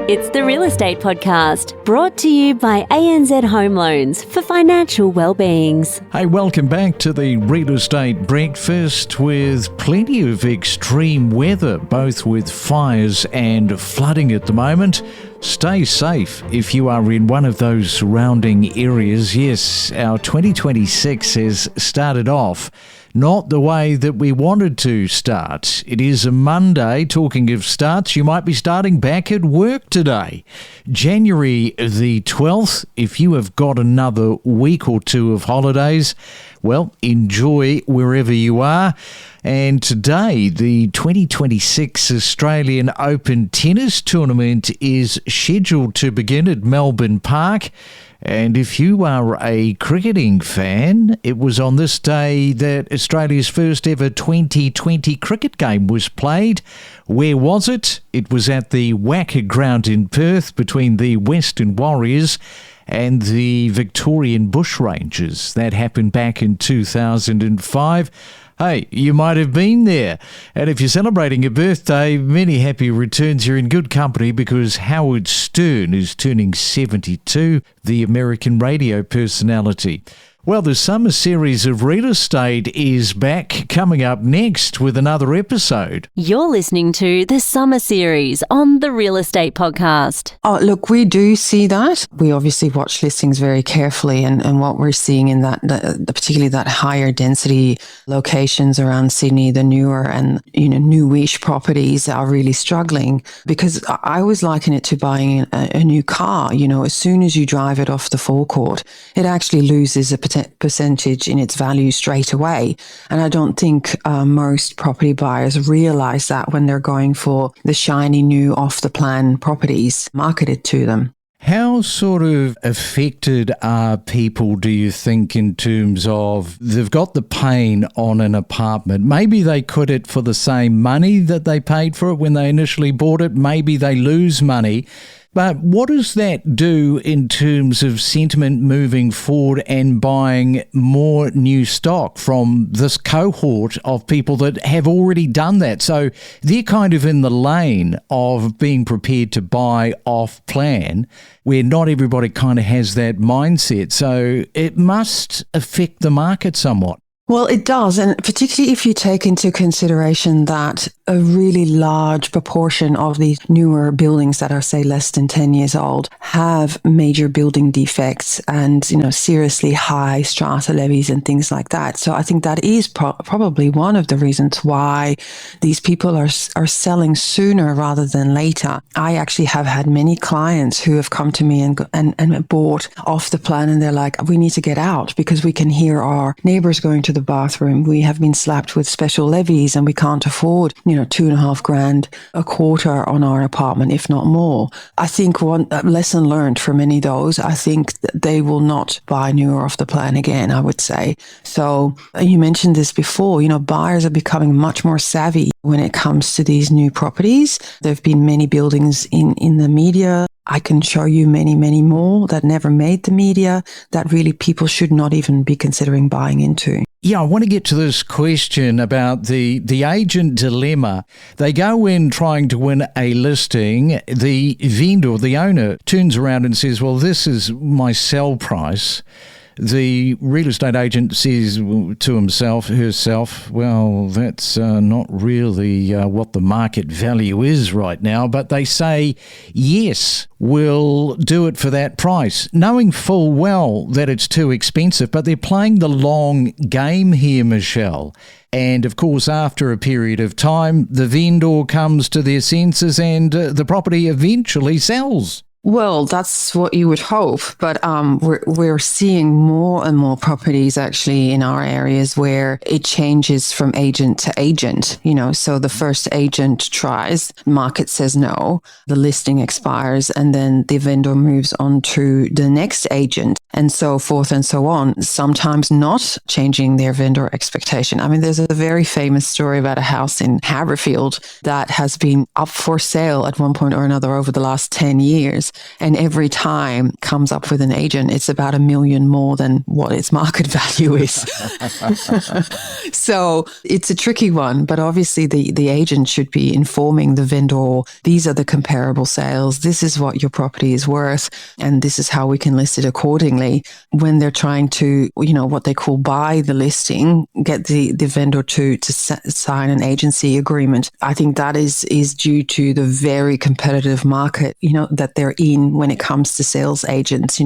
It's the Real Estate Podcast, brought to you by ANZ Home Loans for financial well-beings. Hey, welcome back to the Real Estate Breakfast with plenty of extreme weather, both with fires and flooding at the moment. Stay safe if you are in one of those surrounding areas. Yes, our 2026 has started off not the way that we wanted to start. It is a Monday. Talking of starts, you might be starting back at work today. January the 12th, if you have got another week or two of holidays, well, enjoy wherever you are. And today, the 2026 Australian Open Tennis Tournament is scheduled to begin at Melbourne Park. And if you are a cricketing fan, it was on this day that Australia's first ever 2020 cricket game was played. Where was it? It was at the WACA ground in Perth between the Western Warriors and the Victorian Bushrangers. That happened back in 2005. Hey, you might have been there. And if you're celebrating a birthday, many happy returns. You're in good company because Howard Stern is turning 72, the American radio personality. Well, the summer series of Real Estate is back, coming up next with another episode. You're listening to the Summer Series on the Real Estate Podcast. Oh, look, we do see that. We obviously watch listings very carefully, and what we're seeing in that, particularly that higher density locations around Sydney, the newer and newish properties are really struggling, because I always liken it to buying a new car. As soon as you drive it off the forecourt, it actually loses a percentage in its value straight away. And I don't think most property buyers realize that when they're going for the shiny new off-the-plan properties marketed to them. How sort of affected are people, do you think, in terms of they've got the pain on an apartment? Maybe they could it for the same money that they paid for it when they initially bought it. Maybe they lose money. But what does that do in terms of sentiment moving forward and buying more new stock from this cohort of people that have already done that? So they're kind of in the lane of being prepared to buy off plan, where not everybody kind of has that mindset. So it must affect the market somewhat. Well, it does, and particularly if you take into consideration that a really large proportion of these newer buildings that are, say, less than 10 years old have major building defects and, seriously high strata levies and things like that. So I think that is probably one of the reasons why these people are selling sooner rather than later. I actually have had many clients who have come to me and bought off the plan, and they're like, we need to get out because we can hear our neighbors going to the bathroom. We have been slapped with special levies and we can't afford, $2,500 a quarter on our apartment, if not more. I think one lesson learned for many of those, I think that they will not buy newer off the plan again, I would say. So you mentioned this before, buyers are becoming much more savvy when it comes to these new properties. There have been many buildings in the media. I can show you many, many more that never made the media that really people should not even be considering buying into. Yeah, I want to get to this question about the agent dilemma. They go in trying to win a listing. The vendor, the owner, turns around and says, well, this is my sell price. The real estate agent says to herself, well, that's not really what the market value is right now. But they say, yes, we'll do it for that price, knowing full well that it's too expensive. But they're playing the long game here, Michelle. And of course, after a period of time, the vendor comes to their senses and the property eventually sells. Well, that's what you would hope, but we're seeing more and more properties actually in our areas where it changes from agent to agent. So the first agent tries, market says no, the listing expires, and then the vendor moves on to the next agent, and so forth and so on, sometimes not changing their vendor expectation. I mean, there's a very famous story about a house in Haberfield that has been up for sale at one point or another over the last 10 years. And every time comes up with an agent, it's about $1 million more than what its market value is. So it's a tricky one, but obviously the agent should be informing the vendor, these are the comparable sales, this is what your property is worth, and this is how we can list it accordingly. When they're trying to, what they call buy the listing, get the vendor to sign an agency agreement. I think that is due to the very competitive market, that they're in when it comes to sales agents.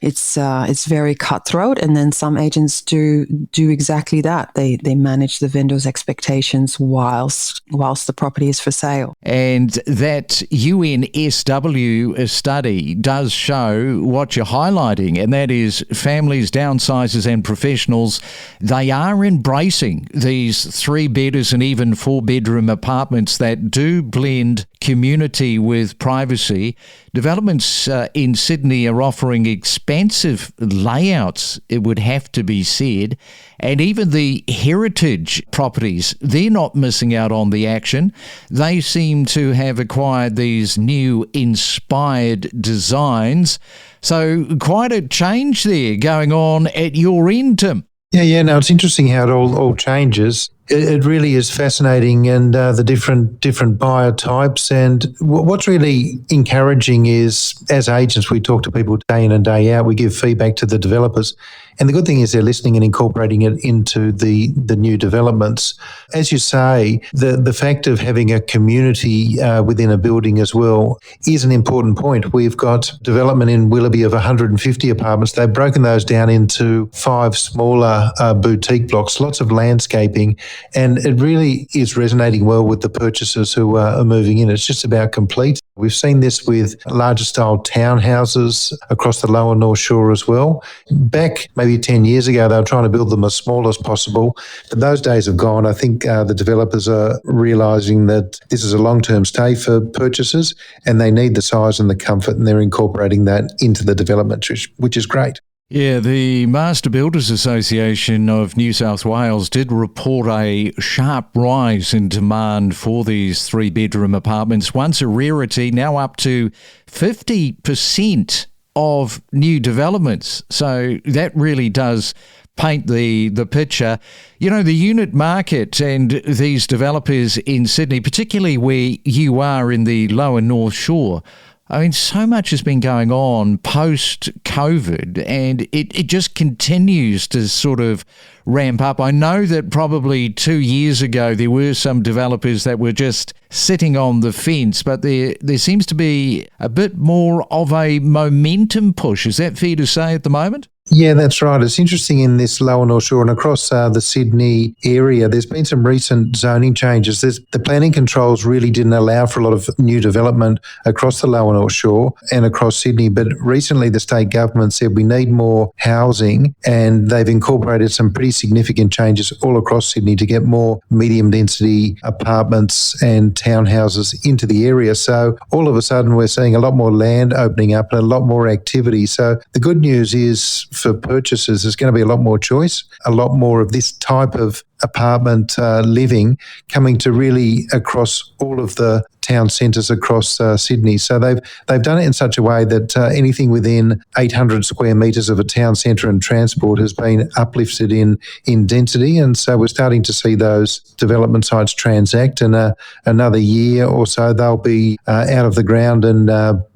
It's very cutthroat, and then some agents do exactly that. They manage the vendor's expectations whilst the property is for sale. And that UNSW study does show what you're highlighting, and that is families, downsizers and professionals, they are embracing these 3-bedders and even 4-bedroom apartments that do blend community with privacy. Developments in Sydney are offering expansive layouts, it would have to be said, and even the heritage properties, they're not missing out on the action. They seem to have acquired these new inspired designs. So quite a change there going on at your end, Tim. Yeah. No, it's interesting how it all changes. It really is fascinating, and the different buyer types. And what's really encouraging is, as agents, we talk to people day in and day out. We give feedback to the developers. And the good thing is they're listening and incorporating it into the new developments. As you say, the fact of having a community within a building as well is an important point. We've got development in Willoughby of 150 apartments. They've broken those down into 5 smaller boutique blocks, lots of landscaping, and it really is resonating well with the purchasers who are moving in. It's just about complete. We've seen this with larger style townhouses across the lower North Shore as well. Back maybe 10 years ago, they were trying to build them as small as possible, but those days have gone. I think the developers are realising that this is a long-term stay for purchasers, and they need the size and the comfort, and they're incorporating that into the development, which is great. Yeah, the Master Builders Association of New South Wales did report a sharp rise in demand for these 3-bedroom apartments. Once a rarity, now up to 50% of new developments. So that really does paint the picture. The unit market and these developers in Sydney, particularly where you are in the lower North Shore, I mean, so much has been going on post-COVID, and it just continues to sort of ramp up. I know that probably 2 years ago there were some developers that were just sitting on the fence, but there seems to be a bit more of a momentum push. Is that fair to say at the moment? Yeah, that's right. It's interesting in this lower North Shore and across the Sydney area, there's been some recent zoning changes. The planning controls really didn't allow for a lot of new development across the lower North Shore and across Sydney. But recently the state government said we need more housing, and they've incorporated some pretty significant changes all across Sydney to get more medium density apartments and townhouses into the area. So all of a sudden we're seeing a lot more land opening up and a lot more activity. So the good news is, for purchasers, there's going to be a lot more choice, a lot more of this type of apartment living coming to really across all of the town centres across Sydney. So they've done it in such a way that anything within 800 square metres of a town centre and transport has been uplifted in density. And so we're starting to see those development sites transact, and another year or so they'll be out of the ground and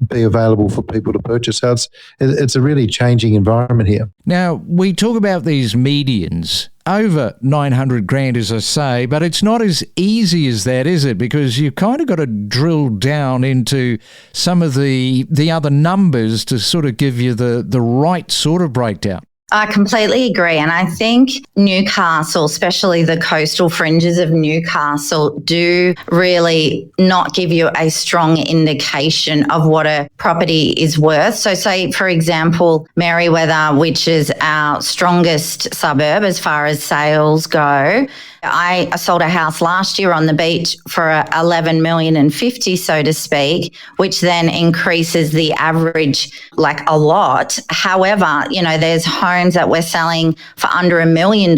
be available for people to purchase. So it's a really changing environment here. Now, we talk about these medians. Over 900 grand, as I say, but it's not as easy as that, is it? Because you've kind of got to drill down into some of the other numbers to sort of give you the right sort of breakdown. I completely agree. And I think Newcastle, especially the coastal fringes of Newcastle, do really not give you a strong indication of what a property is worth. So say, for example, Merewether, which is our strongest suburb as far as sales go. I sold a house last year on the beach for 11 million and 50, so to speak, which then increases the average like a lot. However, there's homes homes that we're selling for under $1 million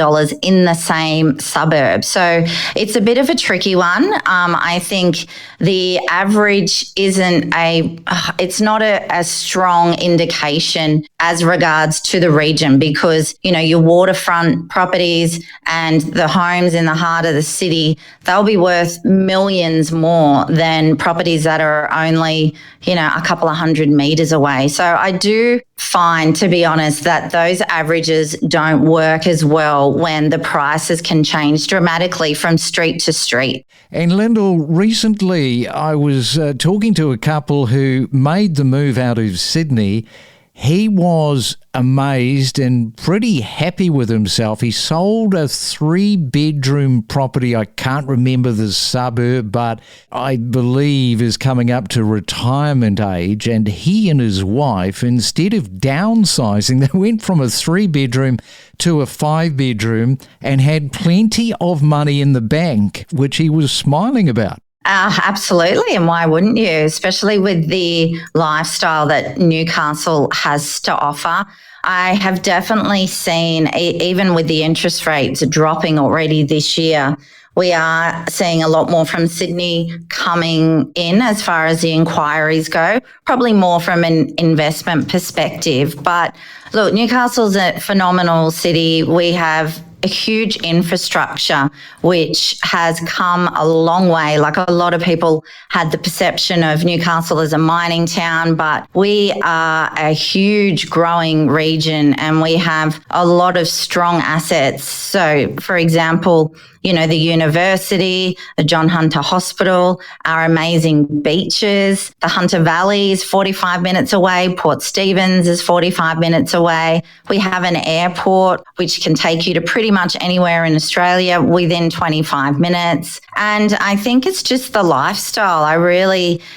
in the same suburb. So it's a bit of a tricky one. I think the average it's not a strong indication as regards to the region, because, your waterfront properties and the homes in the heart of the city, they'll be worth millions more than properties that are only, a couple of 100 meters away. So I do find, to be honest, that those averages don't work as well when the prices can change dramatically from street to street. And Lyndall, recently I was talking to a couple who made the move out of Sydney. He was amazed and pretty happy with himself. He sold a 3-bedroom property. I can't remember the suburb, but I believe is coming up to retirement age. And he and his wife, instead of downsizing, they went from a 3-bedroom to a 5-bedroom and had plenty of money in the bank, which he was smiling about. Absolutely. And why wouldn't you? Especially with the lifestyle that Newcastle has to offer. I have definitely seen, even with the interest rates dropping already this year, we are seeing a lot more from Sydney coming in as far as the inquiries go, probably more from an investment perspective. But look, Newcastle's a phenomenal city. We have a huge infrastructure which has come a long way. Like, a lot of people had the perception of Newcastle as a mining town, but we are a huge growing region and we have a lot of strong assets. So, for example, the university, the John Hunter Hospital, our amazing beaches, the Hunter Valley is 45 minutes away, Port Stephens is 45 minutes away. We have an airport which can take you to pretty much anywhere in Australia within 25 minutes. And I think it's just the lifestyle.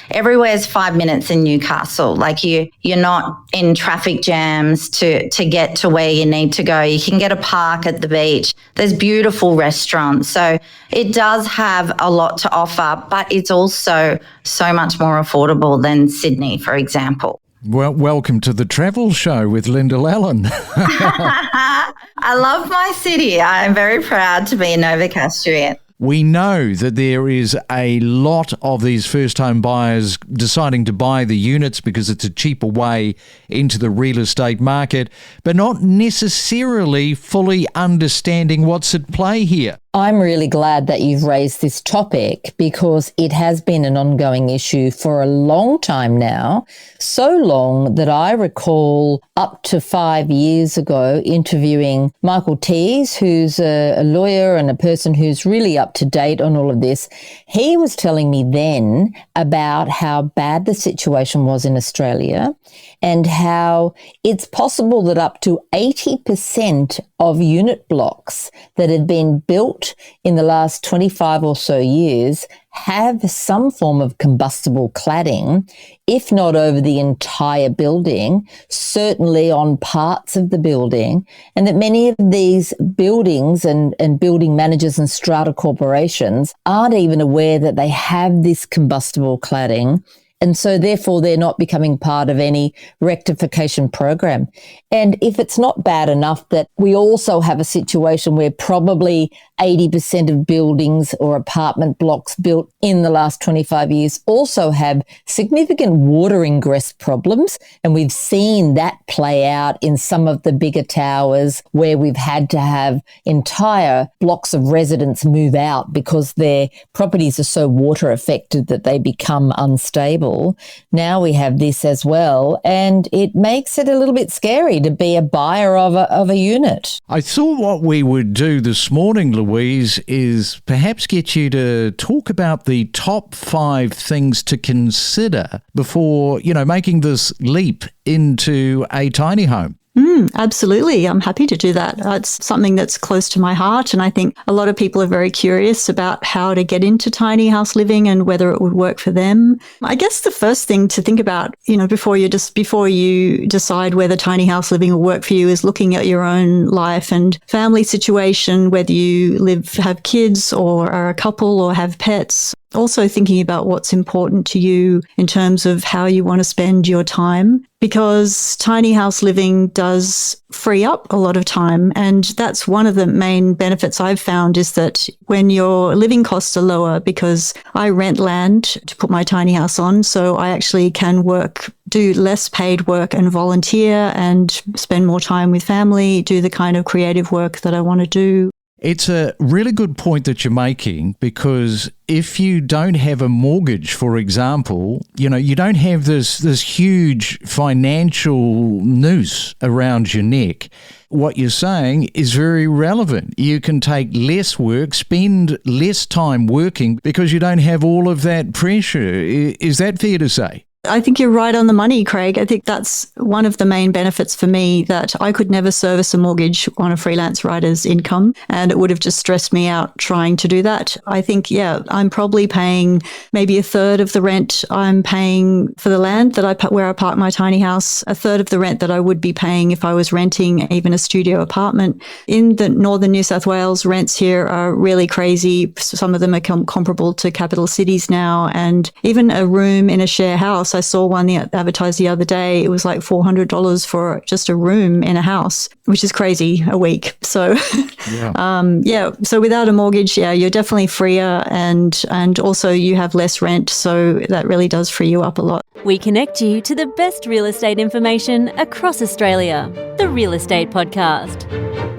Everywhere's 5 minutes in Newcastle. Like, you're not in traffic jams to get to where you need to go. You can get a park at the beach. There's beautiful restaurants. So it does have a lot to offer, but it's also so much more affordable than Sydney, for example. Well, welcome to the travel show with Lyndall Allen. I love my city. I'm very proud to be a Novocastrian. We know that there is a lot of these first-home buyers deciding to buy the units because it's a cheaper way into the real estate market, but not necessarily fully understanding what's at play here. I'm really glad that you've raised this topic because it has been an ongoing issue for a long time now, so long that I recall up to 5 years ago interviewing Michael Tees, who's a lawyer and a person who's really up to date on all of this. He was telling me then about how bad the situation was in Australia and how it's possible that up to 80% of unit blocks that had been built in the last 25 or so years have some form of combustible cladding, if not over the entire building, certainly on parts of the building, and that many of these buildings and building managers and strata corporations aren't even aware that they have this combustible cladding. And so therefore they're not becoming part of any rectification program. And if it's not bad enough that we also have a situation where probably 80% of buildings or apartment blocks built in the last 25 years also have significant water ingress problems. And we've seen that play out in some of the bigger towers where we've had to have entire blocks of residents move out because their properties are so water affected that they become unstable. Now we have this as well, and it makes it a little bit scary to be a buyer of a unit. I thought what we would do this morning, Louise, is perhaps get you to talk about the top 5 things to consider before, making this leap into a tiny home. Absolutely. I'm happy to do that. It's something that's close to my heart. And I think a lot of people are very curious about how to get into tiny house living and whether it would work for them. I guess the first thing to think about, before you decide whether tiny house living will work for you is looking at your own life and family situation, whether you have kids or are a couple or have pets. also thinking about what's important to you in terms of how you want to spend your time, because tiny house living does free up a lot of time. And that's one of the main benefits I've found, is that when your living costs are lower, because I rent land to put my tiny house on, so I actually can do less paid work and volunteer and spend more time with family, do the kind of creative work that I want to do. It's a really good point that you're making, because if you don't have a mortgage, for example, you don't have this huge financial noose around your neck. What you're saying is very relevant. You can take less work, spend less time working, because you don't have all of that pressure. Is that fair to say? I think you're right on the money, Craig. I think that's one of the main benefits for me, that I could never service a mortgage on a freelance writer's income, and it would have just stressed me out trying to do that. I think, I'm probably paying maybe a third of the rent I'm paying for the land where I park my tiny house, a third of the rent that I would be paying if I was renting even a studio apartment. In the northern New South Wales, rents here are really crazy. Some of them are comparable to capital cities now, and even a room in a share house, I saw one advertised the other day. It was like $400 for just a room in a house, which is crazy a week. So, so without a mortgage, you're definitely freer, and also you have less rent. So that really does free you up a lot. We connect you to the best real estate information across Australia. The Real Estate Podcast.